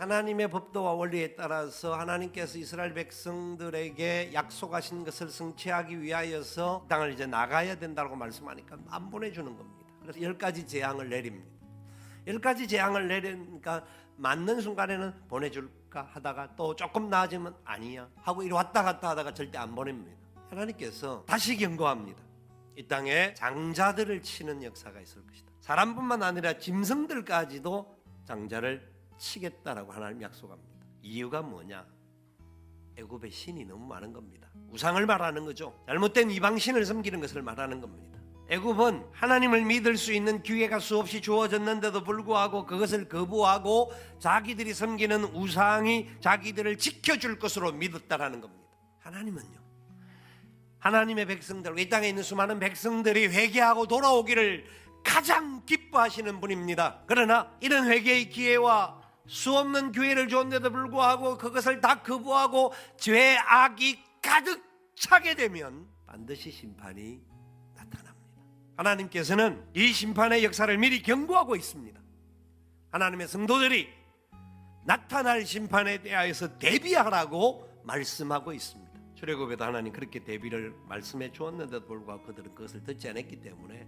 하나님의 법도와 원리에 따라서 하나님께서 이스라엘 백성들에게 약속하신 것을 성취하기 위하여서 땅을 이제 나가야 된다고 말씀하니까 안 보내주는 겁니다. 그래서 10가지 재앙을 내립니다. 10가지 재앙을 내리니까 맞는 순간에는 보내줄까 하다가 또 조금 나아지면 아니야 하고 이리 왔다 갔다 하다가 절대 안 보냅니다. 하나님께서 다시 경고합니다. 이 땅에 장자들을 치는 역사가 있을 것이다. 사람뿐만 아니라 짐승들까지도 장자를 치겠다라고 하나님 약속합니다. 이유가 뭐냐? 애굽의 신이 너무 많은 겁니다. 우상을 말하는 거죠. 잘못된 이방신을 섬기는 것을 말하는 겁니다. 애굽은 하나님을 믿을 수 있는 기회가 수없이 주어졌는데도 불구하고 그것을 거부하고 자기들이 섬기는 우상이 자기들을 지켜줄 것으로 믿었다라는 겁니다. 하나님은요, 하나님의 백성들, 이 땅에 있는 수많은 백성들이 회개하고 돌아오기를 가장 기뻐하시는 분입니다. 그러나 이런 회개의 기회와 수없는 기회를 줬는데도 불구하고 그것을 다 거부하고 죄악이 가득 차게 되면 반드시 심판이 나타납니다. 하나님께서는 이 심판의 역사를 미리 경고하고 있습니다. 하나님의 성도들이 나타날 심판에 대하여서 대비하라고 말씀하고 있습니다. 출애굽에도 하나님 그렇게 대비를 말씀해 주었는데도 불구하고 그들은 그것을 듣지 않았기 때문에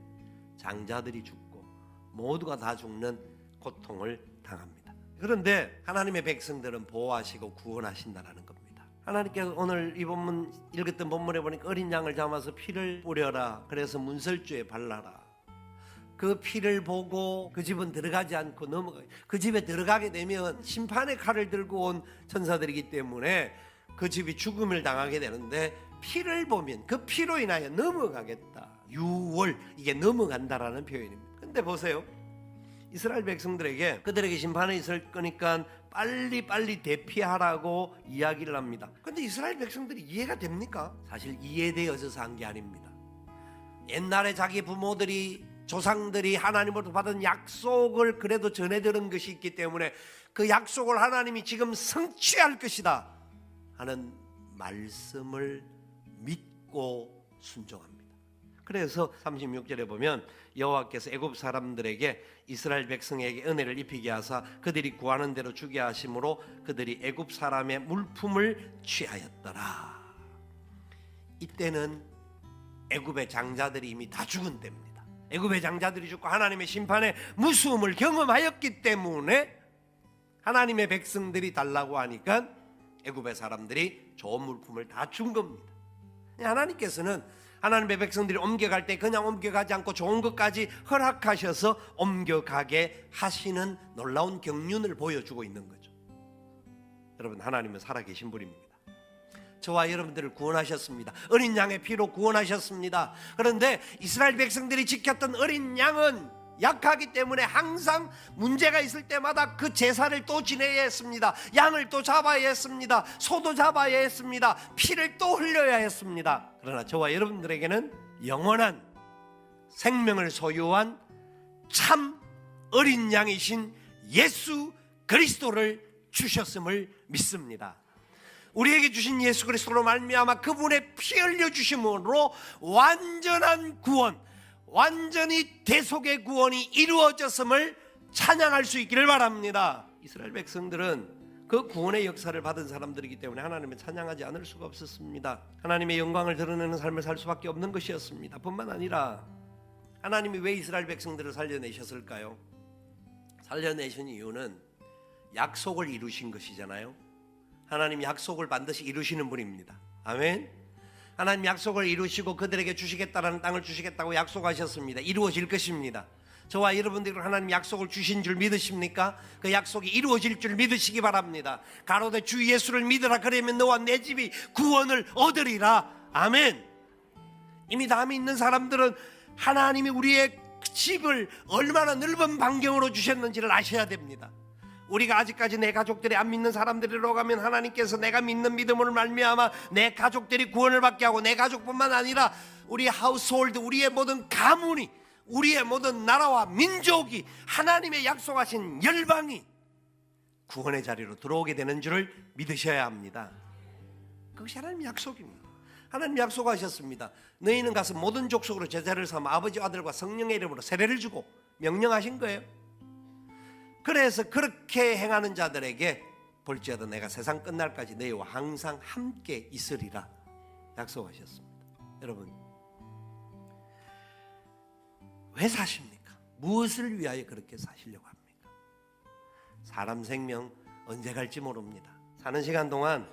장자들이 죽고 모두가 다 죽는 고통을 당합니다. 그런데 하나님의 백성들은 보호하시고 구원하신다라는 겁니다. 하나님께서 오늘 이 본문 읽었던 본문에 보니까 어린 양을 잡아서 피를 뿌려라, 그래서 문설주에 발라라. 그 피를 보고 그 집은 들어가지 않고 넘어가요. 그 집에 들어가게 되면 심판의 칼을 들고 온 천사들이기 때문에 그 집이 죽음을 당하게 되는데 피를 보면 그 피로 인하여 넘어가겠다. 유월, 이게 넘어간다라는 표현입니다. 근데 보세요, 이스라엘 백성들에게 그들에게 심판이 있을 거니까 빨리 대피하라고 이야기를 합니다. 근데 이스라엘 백성들이 이해가 됩니까? 사실 이해되어져서 한 게 아닙니다. 옛날에 자기 부모들이, 조상들이 하나님으로부터 받은 약속을 그래도 전해 들은 것이 있기 때문에 그 약속을 하나님이 지금 성취할 것이다 하는 말씀을 믿고 순종합니다. 그래서 36절에 보면 여호와께서 애굽 사람들에게 이스라엘 백성에게 은혜를 입히게 하사 그들이 구하는 대로 주게 하심으로 그들이 애굽 사람의 물품을 취하였더라. 이때는 애굽의 장자들이 이미 다 죽은 때입니다. 애굽의 장자들이 죽고 하나님의 심판의 무서움을 경험하였기 때문에 하나님의 백성들이 달라고 하니까 애굽의 사람들이 좋은 물품을 다 준 겁니다. 하나님께서는 하나님의 백성들이 옮겨갈 때 그냥 옮겨가지 않고 좋은 것까지 허락하셔서 옮겨가게 하시는 놀라운 경륜을 보여주고 있는 거죠. 여러분, 하나님은 살아계신 분입니다. 저와 여러분들을 구원하셨습니다. 어린 양의 피로 구원하셨습니다. 그런데 이스라엘 백성들이 지켰던 어린 양은 약하기 때문에 항상 문제가 있을 때마다 그 제사를 또 지내야 했습니다. 양을 또 잡아야 했습니다. 소도 잡아야 했습니다. 피를 또 흘려야 했습니다. 그러나 저와 여러분들에게는 영원한 생명을 소유한 참 어린 양이신 예수 그리스도를 주셨음을 믿습니다. 우리에게 주신 예수 그리스도로 말미암아 그분의 피 흘려 주심으로 완전한 구원, 완전히 대속의 구원이 이루어졌음을 찬양할 수 있기를 바랍니다. 이스라엘 백성들은 그 구원의 역사를 받은 사람들이기 때문에 하나님을 찬양하지 않을 수가 없었습니다. 하나님의 영광을 드러내는 삶을 살 수밖에 없는 것이었습니다. 뿐만 아니라 하나님이 왜 이스라엘 백성들을 살려내셨을까요? 살려내신 이유는 약속을 이루신 것이잖아요. 하나님 약속을 반드시 이루시는 분입니다. 아멘. 하나님 약속을 이루시고 그들에게 주시겠다라는 땅을 주시겠다고 약속하셨습니다. 이루어질 것입니다. 저와 여러분들이 하나님 약속을 주신 줄 믿으십니까? 그 약속이 이루어질 줄 믿으시기 바랍니다. 가로되 주 예수를 믿으라, 그러면 너와 내 집이 구원을 얻으리라. 아멘. 이미 다 믿는 사람들은 하나님이 우리의 집을 얼마나 넓은 반경으로 주셨는지를 아셔야 됩니다. 우리가 아직까지 내 가족들이 안 믿는 사람들이라고 하면 하나님께서 내가 믿는 믿음으로 말미암아 내 가족들이 구원을 받게 하고, 내 가족뿐만 아니라 우리 하우스홀드, 우리의 모든 가문이, 우리의 모든 나라와 민족이, 하나님의 약속하신 열방이 구원의 자리로 들어오게 되는 줄을 믿으셔야 합니다. 그것이 하나님의 약속입니다. 하나님 약속하셨습니다. 너희는 가서 모든 족속으로 제자를 삼아 아버지, 아들과 성령의 이름으로 세례를 주고 명령하신 거예요. 그래서 그렇게 행하는 자들에게 볼지어다 내가 세상 끝날까지 너희와 항상 함께 있으리라 약속하셨습니다. 여러분, 왜 사십니까? 무엇을 위하여 그렇게 사시려고 합니까? 사람 생명 언제 갈지 모릅니다. 사는 시간 동안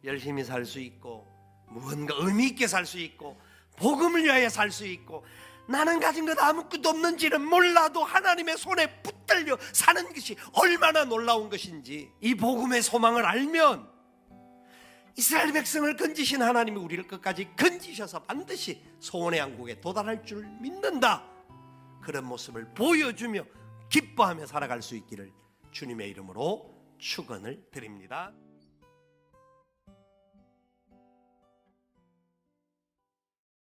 열심히 살 수 있고 무언가 의미 있게 살 수 있고 복음을 위하여 살 수 있고 나는 가진 것 아무것도 없는지는 몰라도 하나님의 손에 붙들려 사는 것이 얼마나 놀라운 것인지, 이 복음의 소망을 알면 이스라엘 백성을 건지신 하나님이 우리를 끝까지 건지셔서 반드시 소원의 왕국에 도달할 줄 믿는다. 그런 모습을 보여주며 기뻐하며 살아갈 수 있기를 주님의 이름으로 축원을 드립니다.